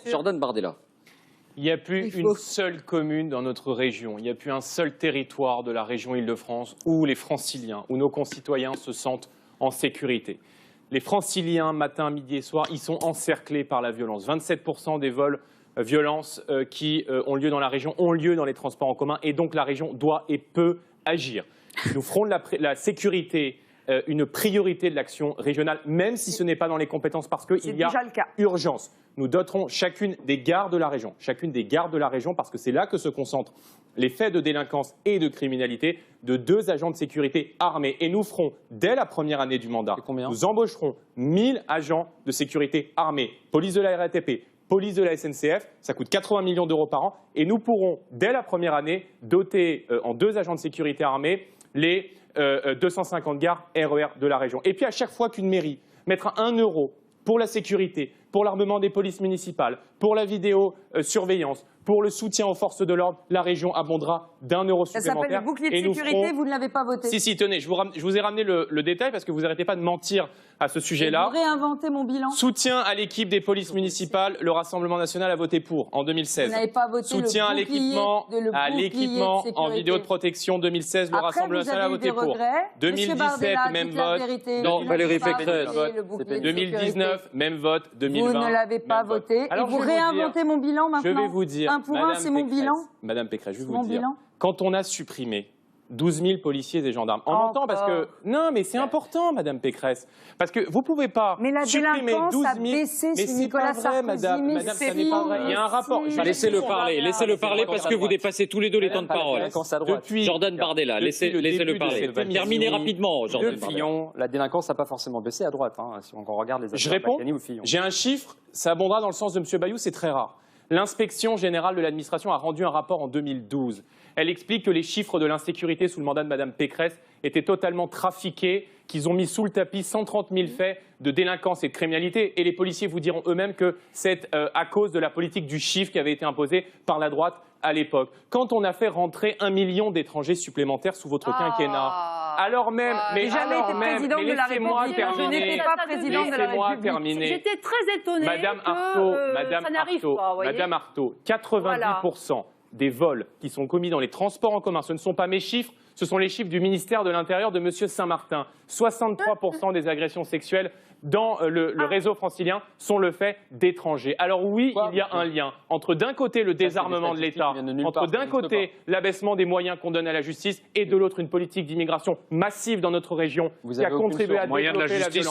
Jordan Bardella. Il n'y a plus une seule commune dans notre région, il n'y a plus un seul territoire de la région Île-de-France où les Franciliens, où nos concitoyens se sentent en sécurité. Les Franciliens, matin, midi et soir, ils sont encerclés par la violence. 27% des vols violences qui ont lieu dans la région ont lieu dans les transports en commun et donc la région doit et peut agir. Nous ferons de la sécurité une priorité de l'action régionale, même si ce n'est pas dans les compétences, parce qu'il y a urgence. Nous doterons chacune des gares de la région, parce que c'est là que se concentrent les faits de délinquance et de criminalité, de 2 agents de sécurité armés. Et nous ferons, dès la première année du mandat, nous embaucherons 1000 agents de sécurité armés, police de la RATP, police de la SNCF, ça coûte 80 millions d'euros par an, et nous pourrons, dès la première année, doter en 2 agents de sécurité armés les 250 gares RER de la région. Et puis à chaque fois qu'une mairie mettra 1 euro pour la sécurité, pour l'armement des polices municipales, pour la vidéosurveillance, pour le soutien aux forces de l'ordre, la région abondera d'1 euro supplémentaire. Ça s'appelle le bouclier de sécurité, vous ne l'avez pas voté. Si, tenez, je vous ai ramené le détail parce que vous n'arrêtez pas de mentir à ce sujet-là. Vous réinventez mon bilan. Soutien à l'équipe des polices municipales, le Rassemblement national a voté pour en 2016. Vous n'avez pas voté soutien à l'équipement en vidéo de protection 2016, le Rassemblement national a voté pour. 2017, même vote. Non, Valérie Pécresse. 2019, même vote. 2020, vous ne l'avez pas voté. Et vous réinventez mon bilan maintenant. Je vais vous dire. 1 pour 1, c'est mon bilan. Madame Pécresse, je vais vous dire. Quand on a supprimé 12 000 policiers et gendarmes. On entend parce que... Non, mais c'est important, Madame Pécresse. Parce que vous ne pouvez pas supprimer 12 000... A baissé mais sous c'est Nicolas pas vrai, Madame, ça n'est pas vrai. Il y a un rapport. Laissez-le parler parce que vous dépassez tous les 2 les temps de parole. Depuis Jordan Bardella, laissez-le parler. Terminez rapidement, Jordan Bardella. La délinquance n'a pas forcément baissé à droite. Si on regarde les Je réponds. J'ai un chiffre, ça abondera dans le sens de M. Bayou, c'est très rare. L'inspection générale de l'administration a rendu un rapport en 2012. Elle explique que les chiffres de l'insécurité sous le mandat de Mme Pécresse étaient totalement trafiqués, qu'ils ont mis sous le tapis 130 000 faits de délinquance et de criminalité. Et les policiers vous diront eux-mêmes que c'est à cause de la politique du chiffre qui avait été imposée par la droite à l'époque. Quand on a fait rentrer 1 million d'étrangers supplémentaires sous votre quinquennat, alors même, mais laissez-moi terminer. Je n'étais pas présidente de la République. J'étais très étonnée Madame Arthaud, 90% des vols qui sont commis dans les transports en commun, ce ne sont pas mes chiffres, ce sont les chiffres du ministère de l'Intérieur de M. Saint-Martin. 63% des agressions sexuelles dans le réseau francilien sont le fait d'étrangers. Alors oui, il y a un lien entre d'un côté le désarmement de l'État, entre d'un côté l'abaissement des moyens qu'on donne à la justice et de l'autre une politique d'immigration massive dans notre région qui a contribué à développer la violence.